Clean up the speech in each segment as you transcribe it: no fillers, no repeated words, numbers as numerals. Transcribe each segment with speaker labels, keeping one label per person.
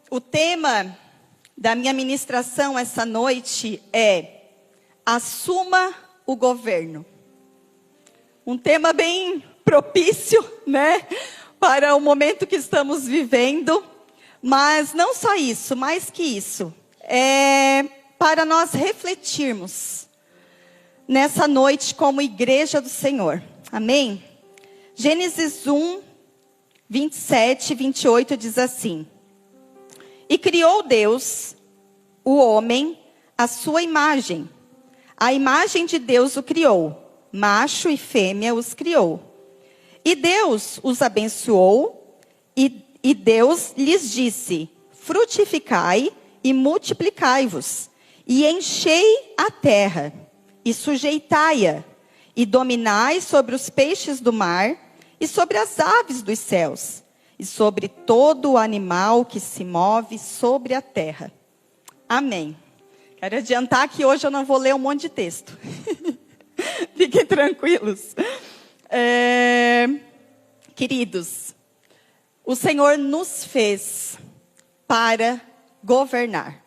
Speaker 1: O tema da minha ministração essa noite é Assuma o Governo. Um tema bem propício, né, para o momento que estamos vivendo. Mas não só isso, mais que isso. É para nós refletirmos nessa noite como igreja do Senhor. Amém? Gênesis 1, 27 e 28 diz assim: E criou Deus, o homem, à sua imagem. A imagem de Deus o criou. Macho e fêmea os criou. E Deus os abençoou, e Deus lhes disse: frutificai e multiplicai-vos, e enchei a terra, e sujeitai-a, e dominai sobre os peixes do mar, e sobre as aves dos céus, e sobre todo o animal que se move sobre a terra. Amém. Quero adiantar que hoje eu não vou ler um monte de texto. Fiquem tranquilos. Queridos, o Senhor nos fez para governar.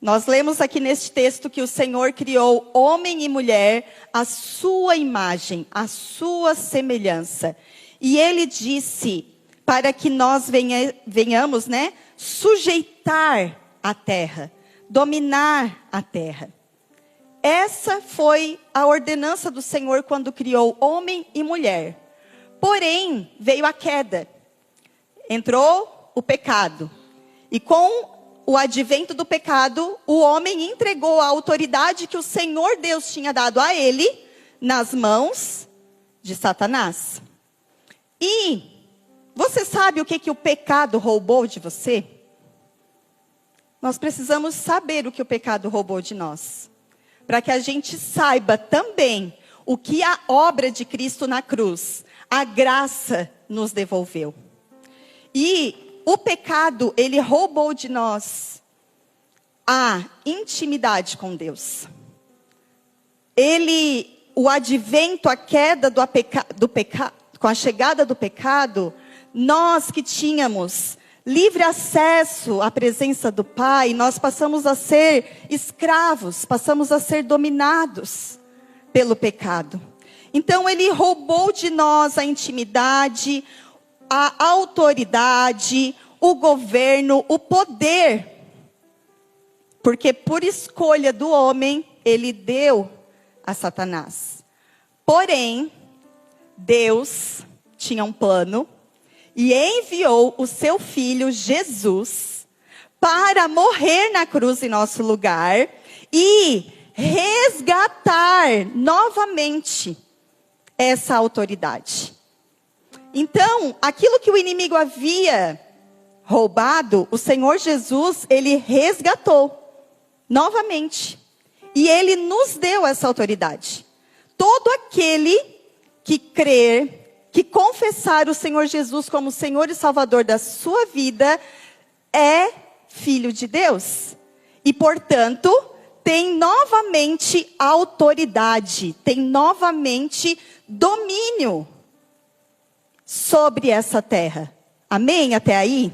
Speaker 1: Nós lemos aqui neste texto que o Senhor criou homem e mulher à sua imagem, à sua semelhança. E Ele disse para que nós venhamos, sujeitar a terra, dominar a terra. Essa foi a ordenança do Senhor quando criou homem e mulher. Porém, veio a queda. Entrou o pecado. E com o advento do pecado, o homem entregou a autoridade que o Senhor Deus tinha dado a ele nas mãos de Satanás. E você sabe o que o pecado roubou de você? Nós precisamos saber o que o pecado roubou de nós, para que a gente saiba também o que a obra de Cristo na cruz, a graça, nos devolveu. E o pecado, ele roubou de nós a intimidade com Deus. O advento, a queda com a chegada do pecado, nós que tínhamos livre acesso à presença do Pai, nós passamos a ser escravos, passamos a ser dominados pelo pecado. Então ele roubou de nós a intimidade, a autoridade, o governo, o poder. Porque por escolha do homem, ele deu a Satanás. Porém, Deus tinha um plano e enviou o seu filho Jesus para morrer na cruz em nosso lugar e resgatar novamente essa autoridade. Então, aquilo que o inimigo havia roubado, o Senhor Jesus, ele resgatou novamente. E ele nos deu essa autoridade. Todo aquele que crer, que confessar o Senhor Jesus como Senhor e Salvador da sua vida, é filho de Deus. E, portanto, tem novamente autoridade, tem novamente domínio sobre essa terra. Amém? Até aí?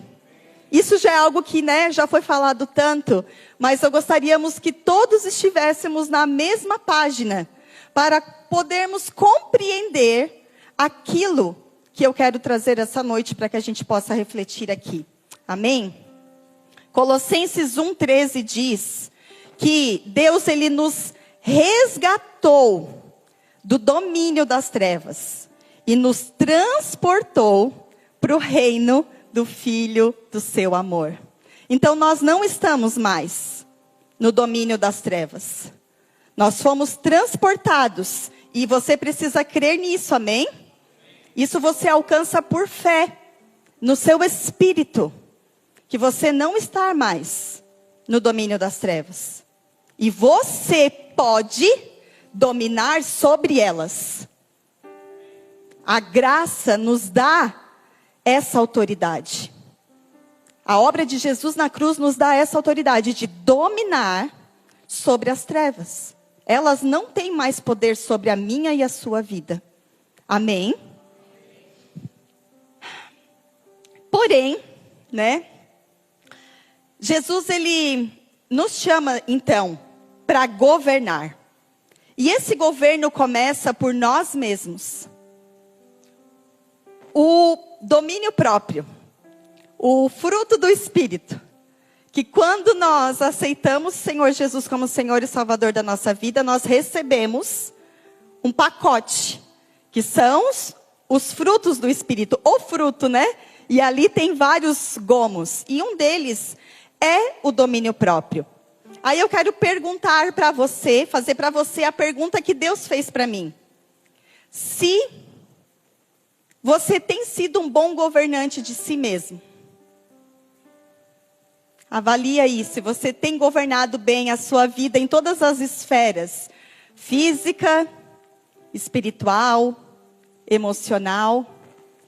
Speaker 1: Isso já é algo que, já foi falado tanto, mas eu gostaríamos que todos estivéssemos na mesma página, para podermos compreender aquilo que eu quero trazer essa noite, para que a gente possa refletir aqui. Amém? Colossenses 1,13 diz que Deus, ele nos resgatou do domínio das trevas e nos transportou para o reino do Filho do seu amor. Então nós não estamos mais no domínio das trevas. Nós fomos transportados e você precisa crer nisso, amém? Isso você alcança por fé, no seu espírito, que você não está mais no domínio das trevas. E você pode dominar sobre elas. A graça nos dá essa autoridade. A obra de Jesus na cruz nos dá essa autoridade de dominar sobre as trevas. Elas não têm mais poder sobre a minha e a sua vida. Amém? Porém, Jesus, ele nos chama, então, para governar. E esse governo começa por nós mesmos. O domínio próprio, o fruto do Espírito, que quando nós aceitamos o Senhor Jesus como Senhor e Salvador da nossa vida, nós recebemos um pacote, que são os frutos do Espírito, o fruto, né? E ali tem vários gomos, e um deles é o domínio próprio. Aí eu quero perguntar para você, fazer para você a pergunta que Deus fez para mim. Se você tem sido um bom governante de si mesmo. Avalie aí se você tem governado bem a sua vida em todas as esferas. Física, espiritual, emocional.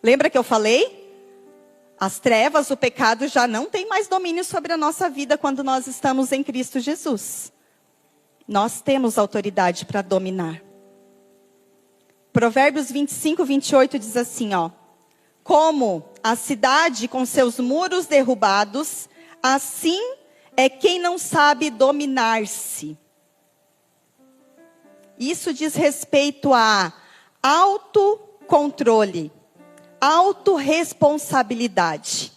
Speaker 1: Lembra que eu falei? As trevas, o pecado já não tem mais domínio sobre a nossa vida quando nós estamos em Cristo Jesus. Nós temos autoridade para dominar. Provérbios 25, 28 diz assim, ó. Como a cidade com seus muros derrubados, assim é quem não sabe dominar-se. Isso diz respeito a autocontrole. Autorresponsabilidade.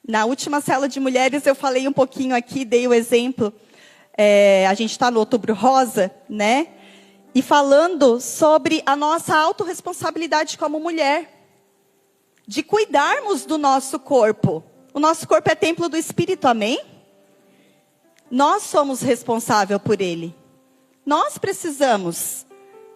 Speaker 1: Na última célula de mulheres eu falei um pouquinho aqui, dei o exemplo. A gente está no Outubro Rosa, né? E falando sobre a nossa autorresponsabilidade como mulher. De cuidarmos do nosso corpo. O nosso corpo é templo do Espírito, amém? Nós somos responsáveis por ele. Nós precisamos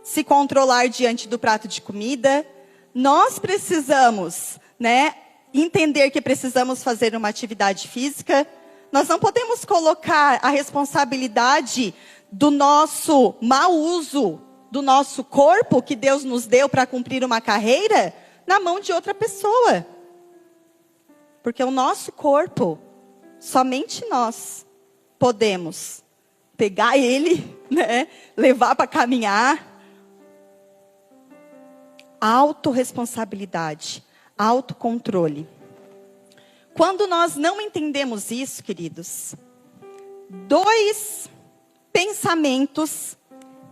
Speaker 1: se controlar diante do prato de comida. Nós precisamos, né, entender que precisamos fazer uma atividade física. Nós não podemos colocar a responsabilidade do nosso mau uso do nosso corpo, que Deus nos deu para cumprir uma carreira, na mão de outra pessoa. Porque o nosso corpo, somente nós podemos pegar ele, né, levar para caminhar. Autorresponsabilidade, autocontrole. Quando nós não entendemos isso, queridos, dois pensamentos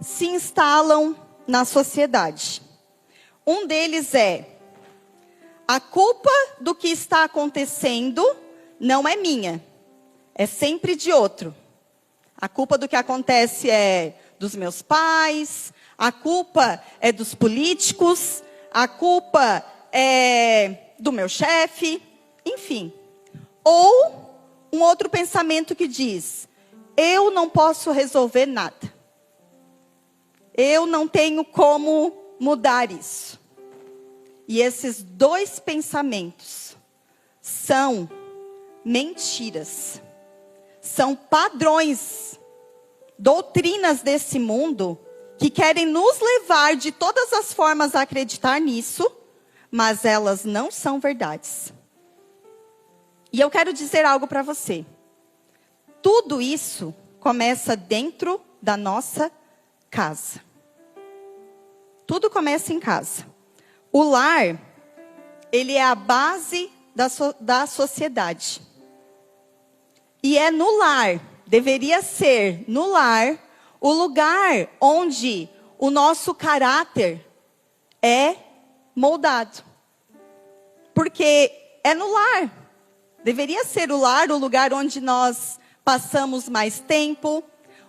Speaker 1: se instalam na sociedade. Um deles é: a culpa do que está acontecendo não é minha, é sempre de outro. A culpa do que acontece é dos meus pais, a culpa é dos políticos, a culpa é do meu chefe, enfim. Ou um outro pensamento que diz: eu não posso resolver nada. Eu não tenho como mudar isso. E esses dois pensamentos são mentiras. São padrões, doutrinas desse mundo que querem nos levar de todas as formas a acreditar nisso, mas elas não são verdades. E eu quero dizer algo para você. Tudo isso começa dentro da nossa casa. Tudo começa em casa. O lar, ele é a base da sociedade. E é no lar, deveria ser no lar, o lugar onde o nosso caráter é moldado. Porque é no lar. Deveria ser o lar, o lugar onde nós passamos mais tempo,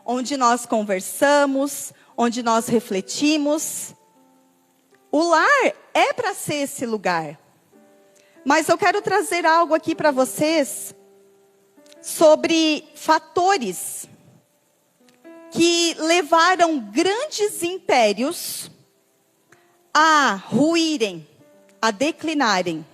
Speaker 1: onde nós conversamos, onde nós refletimos. O lar é para ser esse lugar. Mas eu quero trazer algo aqui para vocês sobre fatores que levaram grandes impérios a ruírem, a declinarem.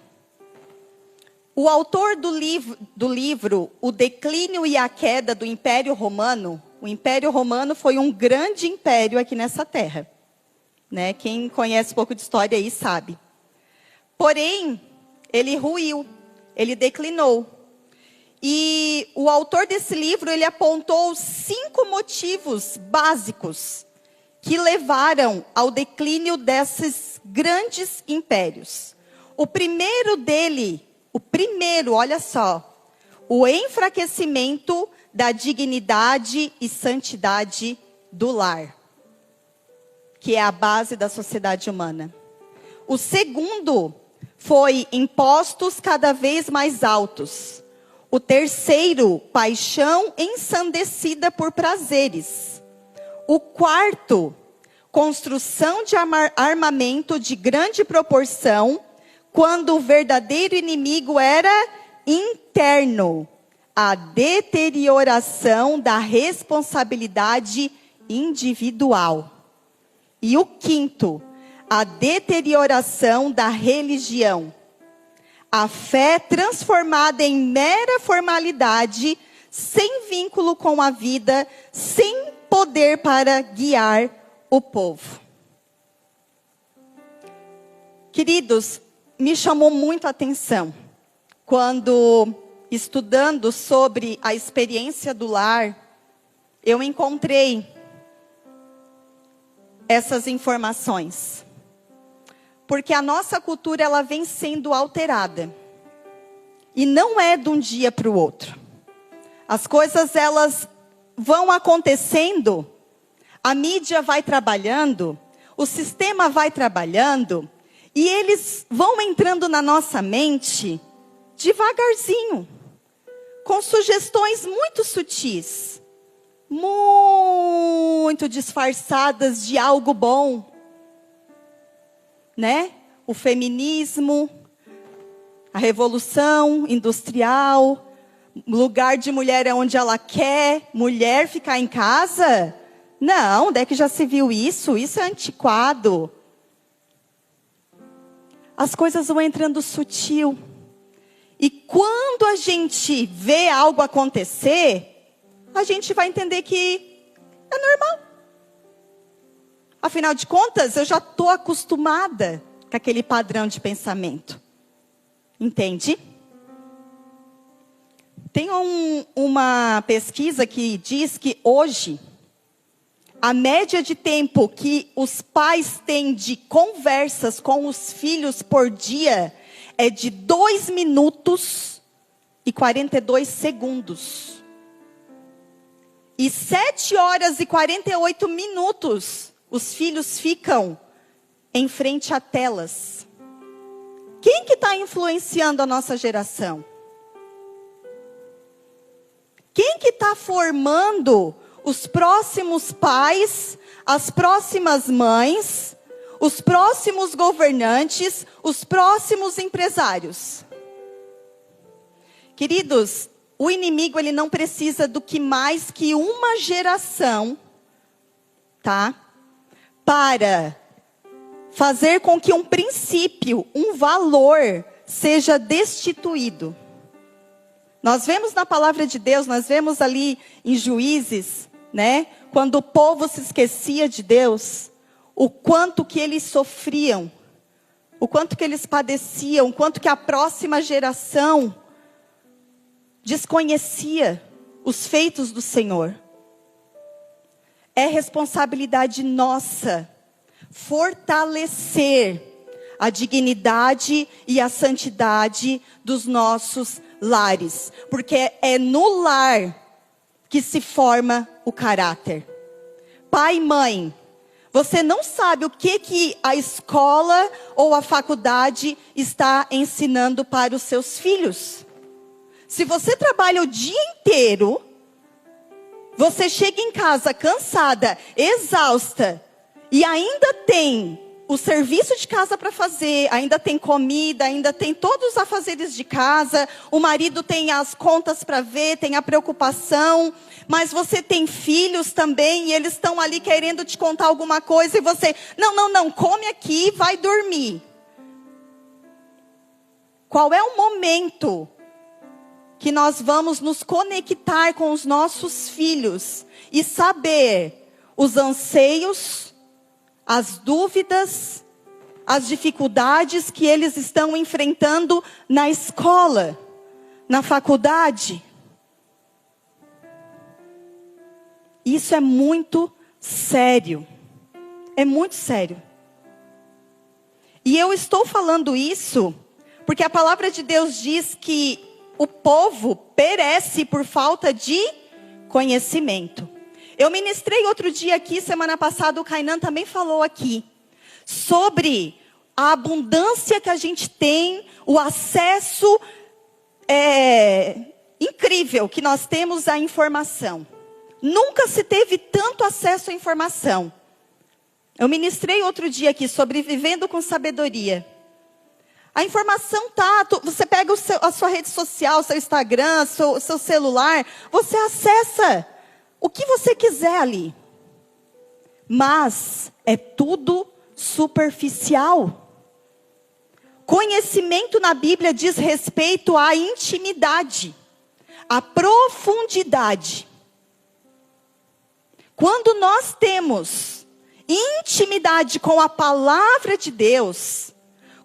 Speaker 1: O autor do livro O Declínio e a Queda do Império Romano, o Império Romano foi um grande império aqui nessa terra. Né? Quem conhece um pouco de história aí sabe. Porém, ele ruiu, ele declinou. E o autor desse livro, ele apontou 5 motivos básicos que levaram ao declínio desses grandes impérios. O primeiro dele, olha só, o enfraquecimento da dignidade e santidade do lar, que é a base da sociedade humana. O segundo foi impostos cada vez mais altos. O terceiro, paixão ensandecida por prazeres. O quarto, construção de armamento de grande proporção, quando o verdadeiro inimigo era interno. A deterioração da responsabilidade individual. E o quinto, a deterioração da religião. A fé transformada em mera formalidade, sem vínculo com a vida, sem poder para guiar o povo. Queridos, me chamou muito a atenção quando, estudando sobre a experiência do lar, eu encontrei essas informações. Porque a nossa cultura, ela vem sendo alterada. E não é de um dia para o outro. As coisas, elas vão acontecendo, a mídia vai trabalhando, o sistema vai trabalhando, e eles vão entrando na nossa mente devagarzinho, com sugestões muito sutis, muito disfarçadas de algo bom, né? O feminismo, a revolução industrial, lugar de mulher é onde ela quer, mulher ficar em casa? Não, onde é que já se viu isso? Isso é antiquado. As coisas vão entrando sutil. E quando a gente vê algo acontecer, a gente vai entender que é normal. Afinal de contas, eu já estou acostumada com aquele padrão de pensamento. Entende? Tem uma pesquisa que diz que hoje, a média de tempo que os pais têm de conversas com os filhos por dia é de 2 minutos e 42 segundos. E 7 horas e 48 minutos os filhos ficam em frente a telas. Quem que está influenciando a nossa geração? Quem que está formando os próximos pais, as próximas mães, os próximos governantes, os próximos empresários? Queridos, o inimigo, ele não precisa do que mais que uma geração, tá? Para fazer com que um princípio, um valor, seja destituído. Nós vemos na palavra de Deus, nós vemos ali em Juízes, né? Quando o povo se esquecia de Deus, o quanto que eles sofriam, o quanto que eles padeciam, o quanto que a próxima geração desconhecia os feitos do Senhor. É responsabilidade nossa fortalecer a dignidade e a santidade dos nossos lares, porque é no lar que se forma o caráter. Pai e mãe, você não sabe o que a escola ou a faculdade está ensinando para os seus filhos. Se você trabalha o dia inteiro, você chega em casa cansada, exausta, e ainda tem o serviço de casa para fazer, ainda tem comida, ainda tem todos os afazeres de casa, o marido tem as contas para ver, tem a preocupação, mas você tem filhos também, e eles estão ali querendo te contar alguma coisa, e você, não, come aqui e vai dormir. Qual é o momento que nós vamos nos conectar com os nossos filhos e saber os anseios, as dúvidas, as dificuldades que eles estão enfrentando na escola, na faculdade? Isso é muito sério. É muito sério. E eu estou falando isso porque a palavra de Deus diz que o povo perece por falta de conhecimento. Eu ministrei outro dia aqui, semana passada, o Kainan também falou aqui, sobre a abundância que a gente tem, o acesso incrível que nós temos à informação. Nunca se teve tanto acesso à informação. Eu ministrei outro dia aqui sobre vivendo com sabedoria. A informação tá, você pega a sua rede social, seu Instagram, seu celular, você acessa o que você quiser ali. Mas é tudo superficial. Conhecimento na Bíblia diz respeito à intimidade, à profundidade. Quando nós temos intimidade com a palavra de Deus,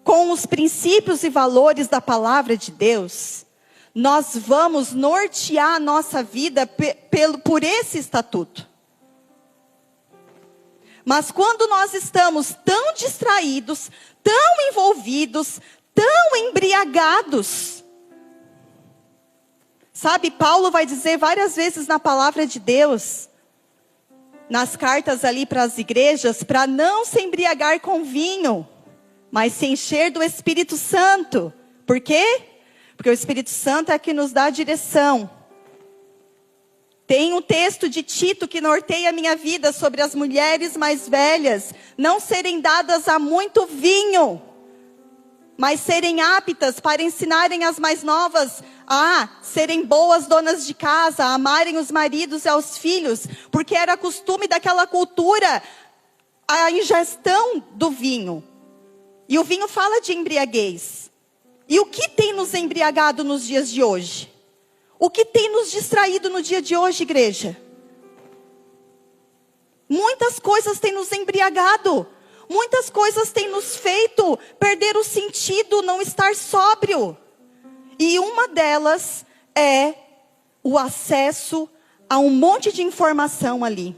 Speaker 1: com os princípios e valores da palavra de Deus, nós vamos nortear a nossa vida por esse estatuto. Mas quando nós estamos tão distraídos, tão envolvidos, tão embriagados, sabe, Paulo vai dizer várias vezes na palavra de Deus, nas cartas ali para as igrejas, para não se embriagar com vinho, mas se encher do Espírito Santo. Por quê? Porque o Espírito Santo é que nos dá a direção. Tem um texto de Tito que norteia a minha vida sobre as mulheres mais velhas não serem dadas a muito vinho, mas serem aptas para ensinarem as mais novas a serem boas donas de casa, a amarem os maridos e aos filhos, porque era costume daquela cultura a ingestão do vinho. E o vinho fala de embriaguez. E o que tem nos embriagado nos dias de hoje? O que tem nos distraído no dia de hoje, igreja? Muitas coisas têm nos embriagado. Muitas coisas têm nos feito perder o sentido, não estar sóbrio. E uma delas é o acesso a um monte de informação ali.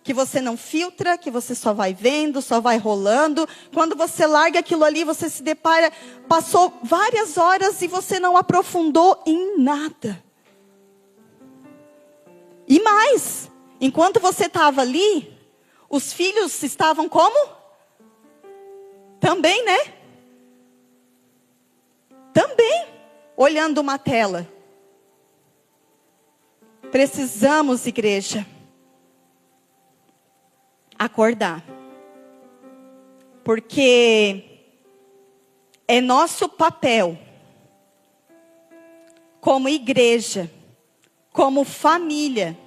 Speaker 1: Que você não filtra, que você só vai vendo, só vai rolando. Quando você larga aquilo ali, você se depara, passou várias horas e você não aprofundou em nada. E mais, enquanto você estava ali, os filhos estavam como? Também, né? Também, olhando uma tela. Precisamos, igreja, acordar. Porque é nosso papel, como igreja, como família,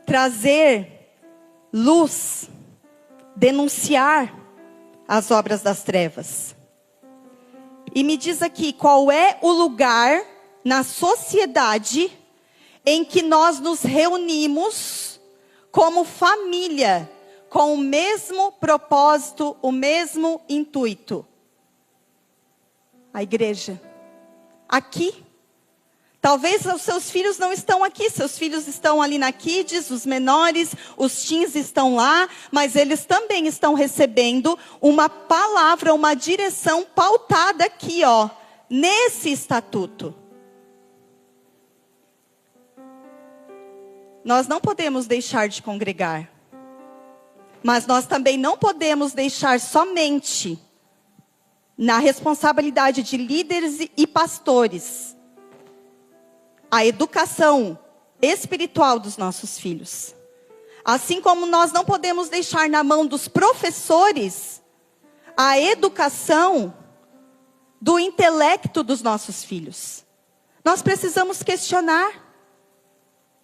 Speaker 1: trazer luz, denunciar as obras das trevas. E me diz aqui, qual é o lugar na sociedade em que nós nos reunimos como família, com o mesmo propósito, o mesmo intuito? A igreja. Aqui. Talvez os seus filhos não estão aqui, seus filhos estão ali na Kids, os menores, os teens estão lá, mas eles também estão recebendo uma palavra, uma direção pautada aqui, ó, nesse estatuto. Nós não podemos deixar de congregar, mas nós também não podemos deixar somente na responsabilidade de líderes e pastores a educação espiritual dos nossos filhos. Assim como nós não podemos deixar na mão dos professores a educação do intelecto dos nossos filhos. Nós precisamos questionar.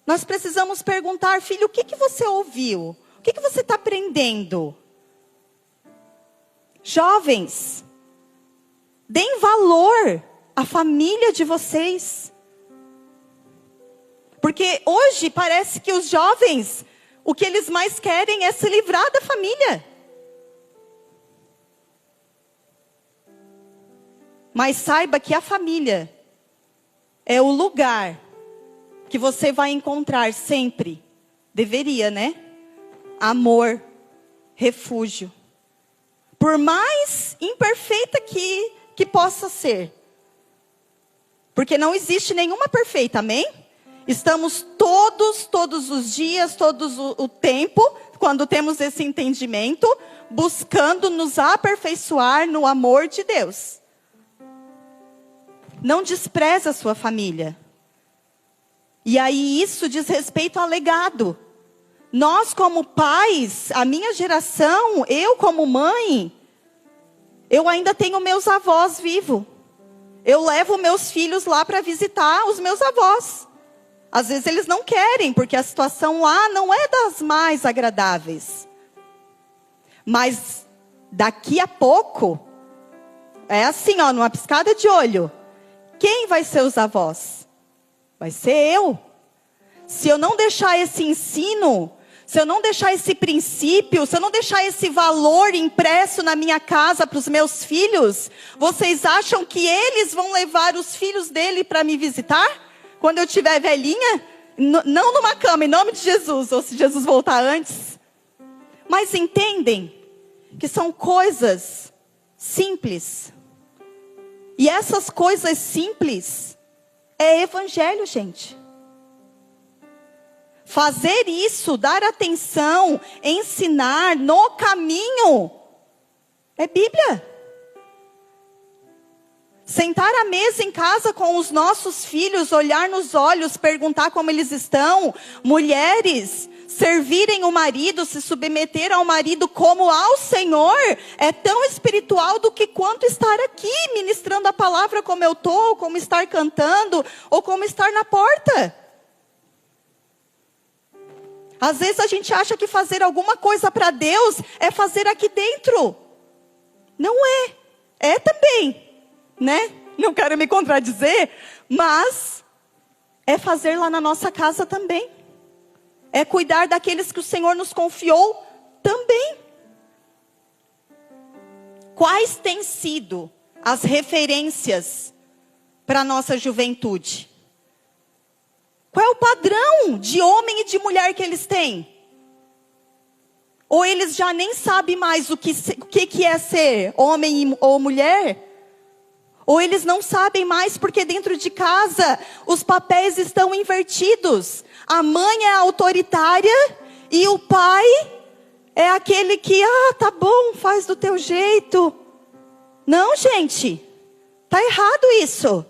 Speaker 1: Nós precisamos perguntar, filho, o que você ouviu? O que você está aprendendo? Jovens, deem valor à família de vocês. Porque hoje parece que os jovens, o que eles mais querem é se livrar da família. Mas saiba que a família é o lugar que você vai encontrar sempre, deveria, né? Amor, refúgio. Por mais imperfeita que possa ser. Porque não existe nenhuma perfeita, amém? Estamos todos os dias, o tempo, quando temos esse entendimento, buscando nos aperfeiçoar no amor de Deus. Não despreze a sua família. E aí isso diz respeito ao legado. Nós como pais, a minha geração, eu como mãe, eu ainda tenho meus avós vivos. Eu levo meus filhos lá para visitar os meus avós. Às vezes eles não querem, porque a situação lá não é das mais agradáveis. Mas daqui a pouco, é assim, ó, numa piscada de olho. Quem vai ser os avós? Vai ser eu. Se eu não deixar esse ensino, se eu não deixar esse princípio, se eu não deixar esse valor impresso na minha casa para os meus filhos, vocês acham que eles vão levar os filhos dele para me visitar? Quando eu estiver velhinha? Não numa cama, em nome de Jesus, ou se Jesus voltar antes. Mas entendem que são coisas simples. E essas coisas simples é evangelho, gente. Fazer isso, dar atenção, ensinar no caminho, é Bíblia. Sentar à mesa em casa com os nossos filhos, olhar nos olhos, perguntar como eles estão. Mulheres, servirem o marido, se submeter ao marido como ao Senhor, é tão espiritual do que quanto estar aqui ministrando a palavra como eu estou, como estar cantando, ou como estar na porta. Às vezes a gente acha que fazer alguma coisa para Deus é fazer aqui dentro. Não é. É também, né? Não quero me contradizer, mas é fazer lá na nossa casa também. É cuidar daqueles que o Senhor nos confiou também. Quais têm sido as referências para a nossa juventude? Qual é o padrão de homem e de mulher que eles têm? Ou eles já nem sabem mais o que é ser homem ou mulher? Ou eles não sabem mais porque dentro de casa os papéis estão invertidos. A mãe é autoritária e o pai é aquele que, tá bom, faz do teu jeito. Não, gente, tá errado isso.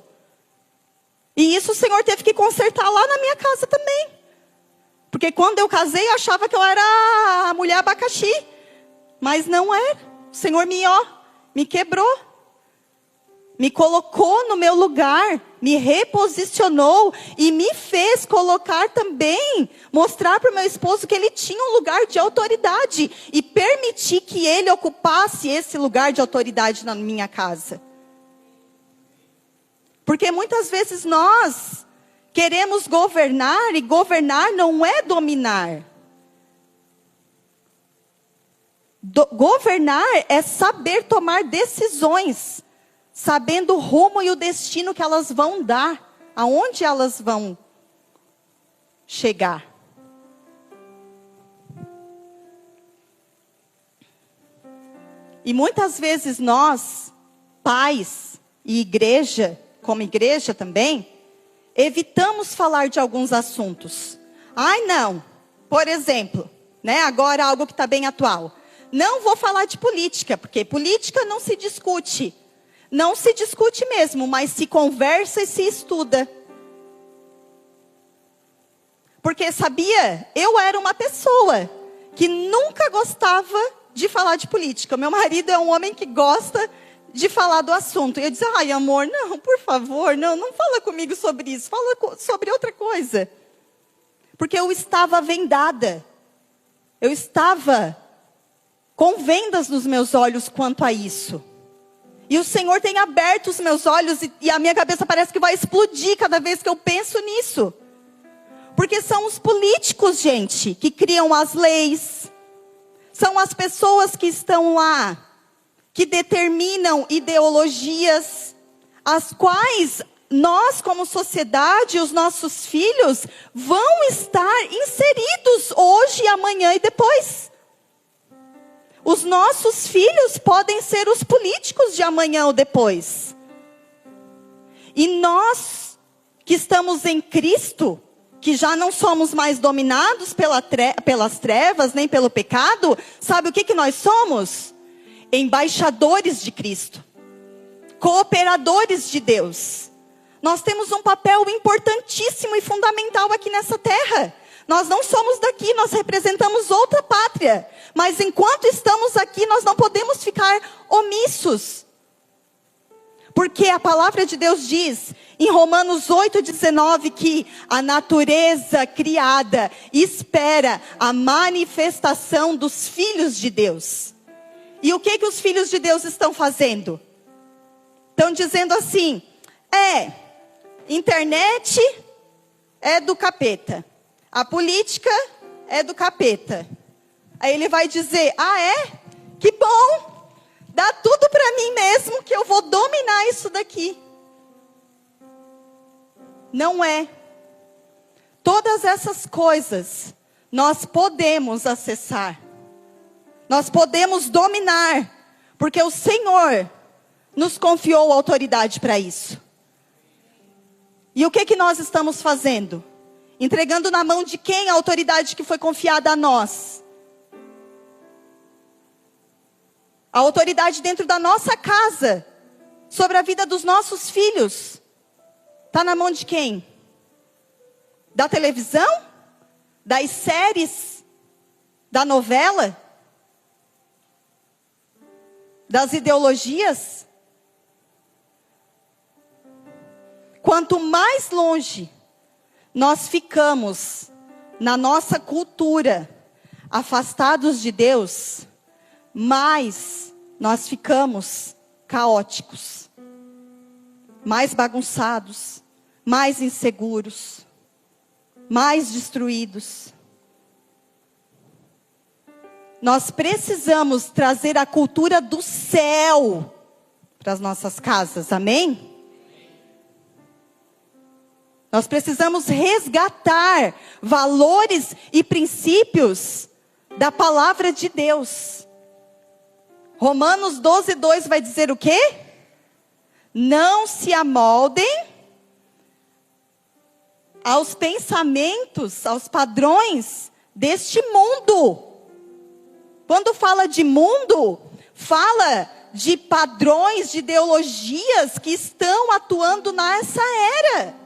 Speaker 1: E isso o Senhor teve que consertar lá na minha casa também. Porque quando eu casei, eu achava que eu era a mulher abacaxi. Mas não era. O Senhor me quebrou. Me colocou no meu lugar. Me reposicionou. E me fez colocar também, mostrar para o meu esposo que ele tinha um lugar de autoridade. E permitir que ele ocupasse esse lugar de autoridade na minha casa. Porque muitas vezes nós queremos governar, e governar não é dominar. Governar é saber tomar decisões, sabendo o rumo e o destino que elas vão dar, aonde elas vão chegar. E muitas vezes nós, pais e igreja, como igreja também, evitamos falar de alguns assuntos. Ai, não. Por exemplo, né, agora algo que está bem atual. Não vou falar de política, porque política não se discute. Não se discute mesmo, mas se conversa e se estuda. Porque, sabia, eu era uma pessoa que nunca gostava de falar de política. Meu marido é um homem que gosta de falar do assunto. E eu dizia, ai amor, não, por favor, não fala comigo sobre isso, fala sobre outra coisa. Porque eu estava vendada. Eu estava com vendas nos meus olhos quanto a isso. E o Senhor tem aberto os meus olhos e a minha cabeça parece que vai explodir cada vez que eu penso nisso. Porque são os políticos, gente, que criam as leis. São as pessoas que estão lá, que determinam ideologias, as quais nós, como sociedade, os nossos filhos, vão estar inseridos hoje, amanhã e depois. Os nossos filhos podem ser os políticos de amanhã ou depois. E nós que estamos em Cristo, que já não somos mais dominados pelas trevas, nem pelo pecado, sabe o que nós somos? Embaixadores de Cristo. Cooperadores de Deus. Nós temos um papel importantíssimo e fundamental aqui nessa terra. Nós não somos daqui, nós representamos outra pátria. Mas enquanto estamos aqui, nós não podemos ficar omissos. Porque a palavra de Deus diz, em Romanos 8,19, que a natureza criada espera a manifestação dos filhos de Deus. E o que os filhos de Deus estão fazendo? Estão dizendo assim, internet é do capeta. A política é do capeta. Aí ele vai dizer, que bom. Dá tudo para mim mesmo que eu vou dominar isso daqui. Não é. Todas essas coisas nós podemos acessar. Nós podemos dominar. Porque o Senhor nos confiou autoridade para isso. E o que nós estamos fazendo? Entregando na mão de quem a autoridade que foi confiada a nós? A autoridade dentro da nossa casa, sobre a vida dos nossos filhos, está na mão de quem? Da televisão? Das séries? Da novela? Das ideologias? Quanto mais longe nós ficamos na nossa cultura, afastados de Deus, mais nós ficamos caóticos, mais bagunçados, mais inseguros, mais destruídos. Nós precisamos trazer a cultura do céu para as nossas casas, amém? Nós precisamos resgatar valores e princípios da palavra de Deus. Romanos 12:2 vai dizer o quê? Não se amoldem aos pensamentos, aos padrões deste mundo. Quando fala de mundo, fala de padrões, de ideologias que estão atuando nessa era.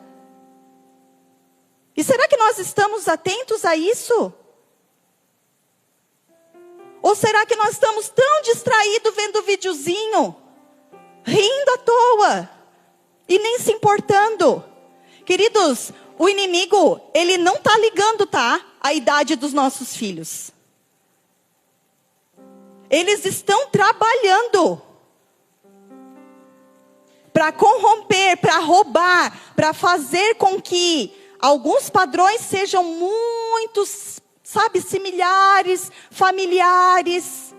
Speaker 1: E será que nós estamos atentos a isso? Ou será que nós estamos tão distraídos vendo o videozinho, rindo à toa, e nem se importando? Queridos, o inimigo, ele não está ligando, a idade dos nossos filhos. Eles estão trabalhando para corromper, para roubar, para fazer com que alguns padrões sejam muito, similares, familiares.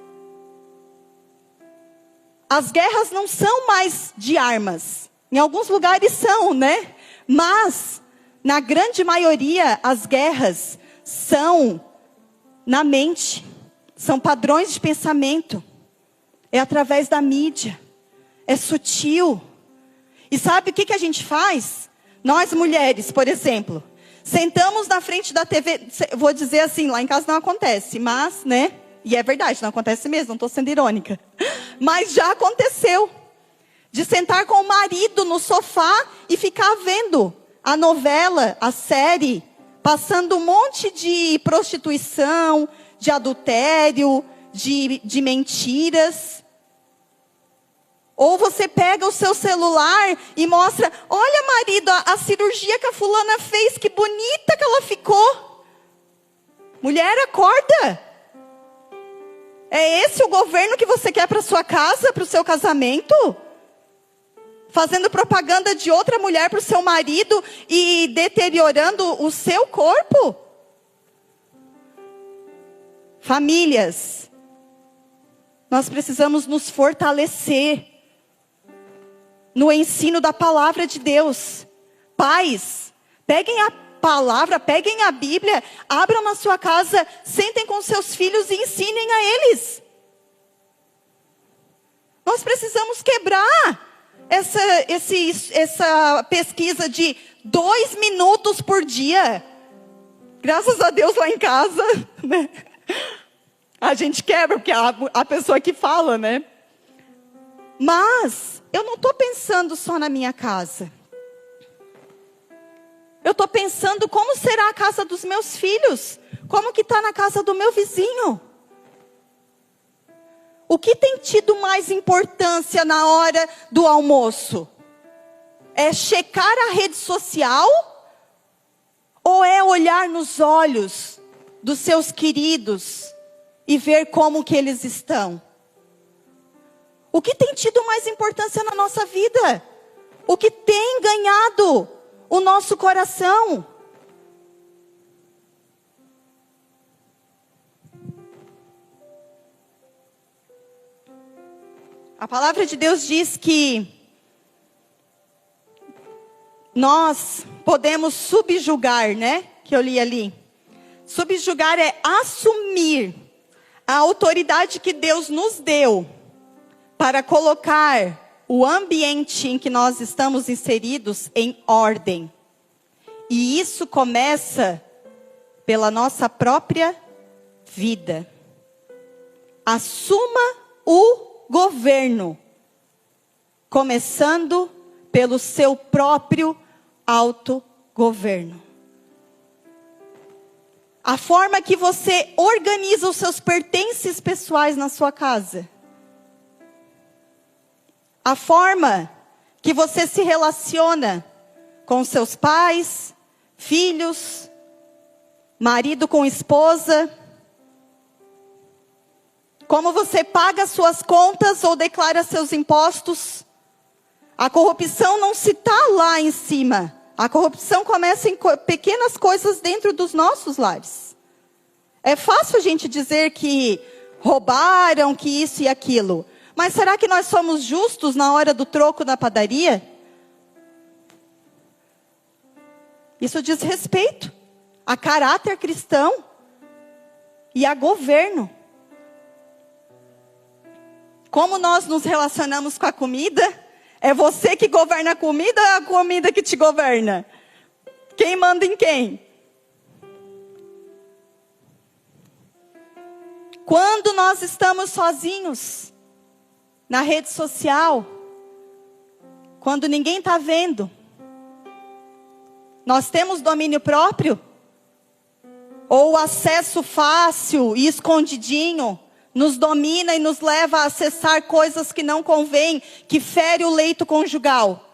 Speaker 1: As guerras não são mais de armas. Em alguns lugares são, né? Mas, na grande maioria, as guerras são na mente. São padrões de pensamento. É através da mídia. É sutil. E sabe o que a gente faz? Nós mulheres, por exemplo, sentamos na frente da TV, vou dizer assim, lá em casa não acontece, mas, né? E é verdade, não acontece mesmo, não estou sendo irônica. Mas já aconteceu. De sentar com o marido no sofá e ficar vendo a novela, a série, passando um monte de prostituição, de adultério, de mentiras. Ou você pega o seu celular e mostra, olha marido, a cirurgia que a fulana fez, que bonita que ela ficou. Mulher, acorda. É esse o governo que você quer para sua casa, para o seu casamento? Fazendo propaganda de outra mulher para o seu marido e deteriorando o seu corpo? Famílias, nós precisamos nos fortalecer no ensino da palavra de Deus. Pais, peguem a palavra, peguem a Bíblia, abram na sua casa, sentem com seus filhos e ensinem a eles. Nós precisamos quebrar essa pesquisa de 2 minutos por dia. Graças a Deus lá em casa, né? A gente quebra, porque a pessoa que fala, né? Mas eu não estou pensando só na minha casa. Eu estou pensando como será a casa dos meus filhos. Como que está na casa do meu vizinho. O que tem tido mais importância na hora do almoço? É checar a rede social? Ou é olhar nos olhos dos seus queridos e ver como que eles estão? O que tem tido mais importância na nossa vida? O que tem ganhado o nosso coração? A palavra de Deus diz que nós podemos subjugar, né? Que eu li ali. Subjugar é assumir a autoridade que Deus nos deu para colocar o ambiente em que nós estamos inseridos em ordem. E isso começa pela nossa própria vida. Assuma o governo, começando pelo seu próprio autogoverno. A forma que você organiza os seus pertences pessoais na sua casa. A forma que você se relaciona com seus pais, filhos, marido com esposa. Como você paga suas contas ou declara seus impostos. A corrupção não se está lá em cima. A corrupção começa em pequenas coisas dentro dos nossos lares. É fácil a gente dizer que roubaram, que isso e aquilo. Mas será que nós somos justos na hora do troco na padaria? Isso diz respeito a caráter cristão e a governo. Como nós nos relacionamos com a comida? É você que governa a comida ou é a comida que te governa? Quem manda em quem? Quando nós estamos sozinhos na rede social, quando ninguém está vendo, nós temos domínio próprio? Ou o acesso fácil e escondidinho nos domina e nos leva a acessar coisas que não convém, que fere o leito conjugal?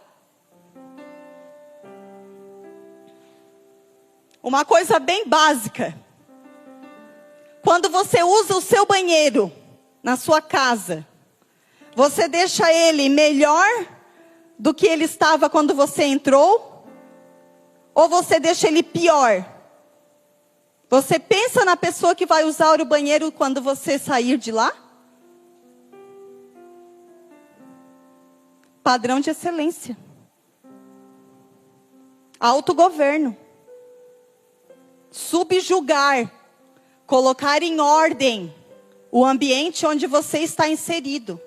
Speaker 1: Uma coisa bem básica. Quando você usa o seu banheiro na sua casa, você deixa ele melhor do que ele estava quando você entrou? Ou você deixa ele pior? Você pensa na pessoa que vai usar o banheiro quando você sair de lá? Padrão de excelência. Autogoverno. Subjugar. Colocar em ordem o ambiente onde você está inserido.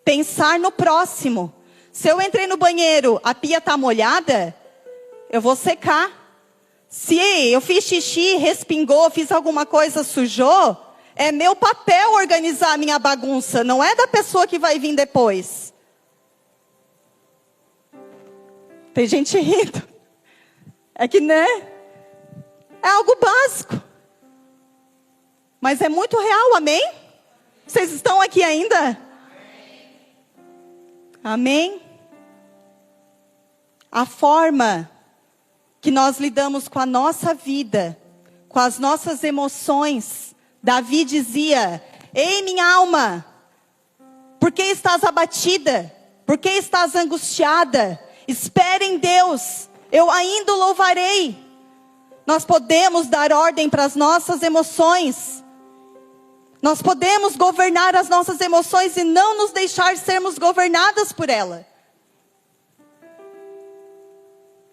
Speaker 1: Pensar no próximo. Se eu entrei no banheiro, a pia está molhada, eu vou secar. Se eu fiz xixi, respingou, fiz alguma coisa, sujou, é meu papel organizar a minha bagunça, não é da pessoa que vai vir depois. Tem gente rindo. É que, né? É algo básico. Mas é muito real, amém? Vocês estão aqui ainda? Amém? A forma que nós lidamos com a nossa vida, com as nossas emoções. Davi dizia: ei, minha alma, por que estás abatida? Por que estás angustiada? Espere em Deus, eu ainda o louvarei. Nós podemos dar ordem para as nossas emoções. Nós podemos governar as nossas emoções e não nos deixar sermos governadas por ela.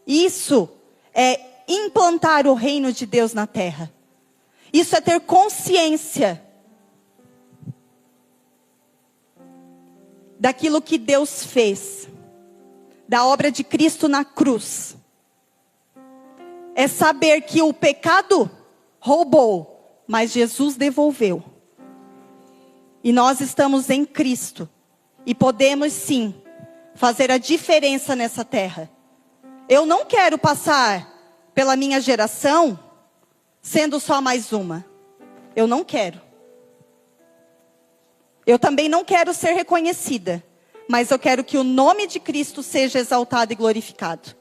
Speaker 1: Isso é implantar o reino de Deus na terra. Isso é ter consciência daquilo que Deus fez, da obra de Cristo na cruz, é saber que o pecado roubou, mas Jesus devolveu. E nós estamos em Cristo. E podemos sim fazer a diferença nessa terra. Eu não quero passar pela minha geração sendo só mais uma. Eu não quero. Eu também não quero ser reconhecida. Mas eu quero que o nome de Cristo seja exaltado e glorificado.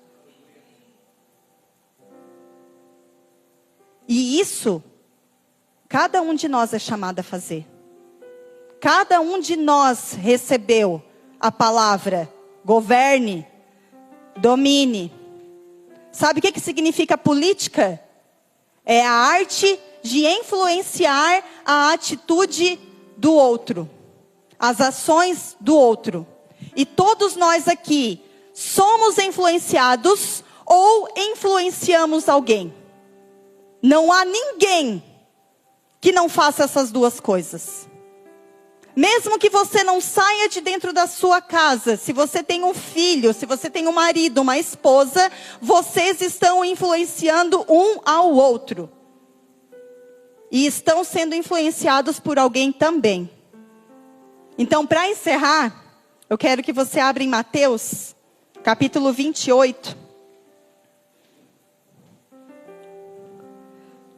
Speaker 1: E isso, cada um de nós é chamado a fazer. Cada um de nós recebeu a palavra: governe, domine. Sabe o que significa política? É a arte de influenciar a atitude do outro, as ações do outro. E todos nós aqui somos influenciados ou influenciamos alguém. Não há ninguém que não faça essas duas coisas. Mesmo que você não saia de dentro da sua casa, se você tem um filho, se você tem um marido, uma esposa, vocês estão influenciando um ao outro. E estão sendo influenciados por alguém também. Então, para encerrar, eu quero que você abra em Mateus, capítulo 28,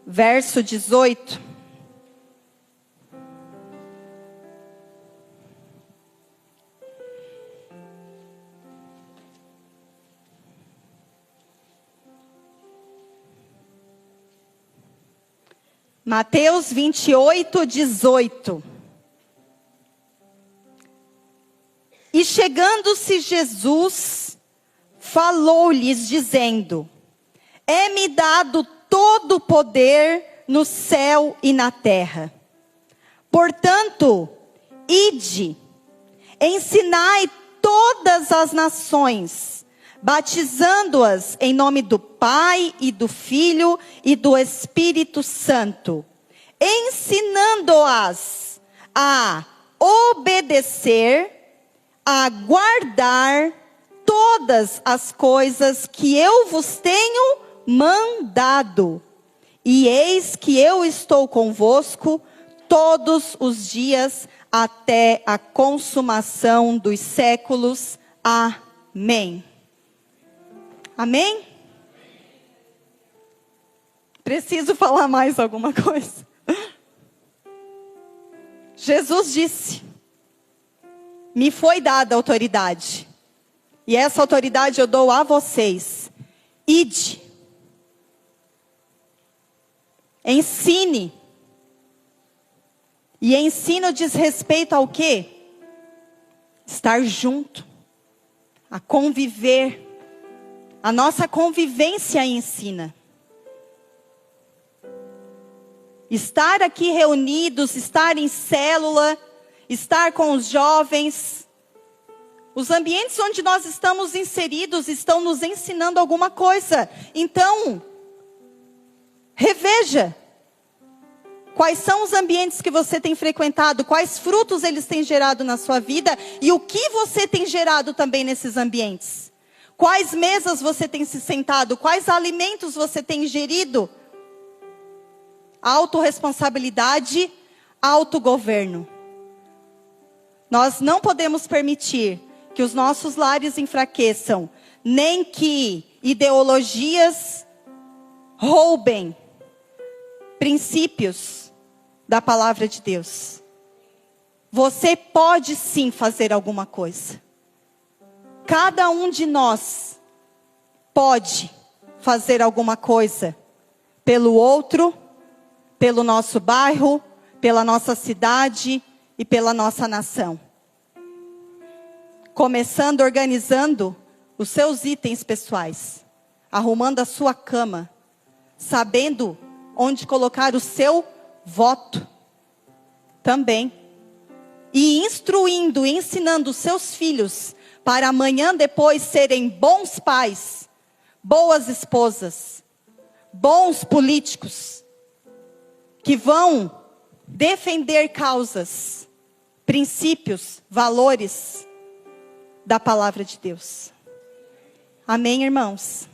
Speaker 1: verso 18. Mateus 28, 18. E chegando-se Jesus, falou-lhes dizendo: é-me dado todo o poder no céu e na terra. Portanto, ide, ensinai todas as nações, batizando-as em nome do Pai e do Filho e do Espírito Santo, ensinando-as a obedecer, a guardar todas as coisas que eu vos tenho mandado. E eis que eu estou convosco todos os dias até a consumação dos séculos. Amém. Amém? Preciso falar mais alguma coisa? Jesus disse: me foi dada autoridade. E essa autoridade eu dou a vocês. Ide. Ensine. E ensino diz respeito ao quê? Estar junto. A conviver. A nossa convivência ensina. Estar aqui reunidos, estar em célula, estar com os jovens. Os ambientes onde nós estamos inseridos estão nos ensinando alguma coisa. Então, reveja. Quais são os ambientes que você tem frequentado? Quais frutos eles têm gerado na sua vida? E o que você tem gerado também nesses ambientes? Quais mesas você tem se sentado? Quais alimentos você tem ingerido? Autorresponsabilidade, autogoverno. Nós não podemos permitir que os nossos lares enfraqueçam, nem que ideologias roubem princípios da palavra de Deus. Você pode sim fazer alguma coisa. Cada um de nós pode fazer alguma coisa pelo outro, pelo nosso bairro, pela nossa cidade e pela nossa nação. Começando organizando os seus itens pessoais, arrumando a sua cama, sabendo onde colocar o seu voto também. E instruindo, ensinando os seus filhos para amanhã depois serem bons pais, boas esposas, bons políticos, que vão defender causas, princípios, valores da palavra de Deus. Amém, irmãos?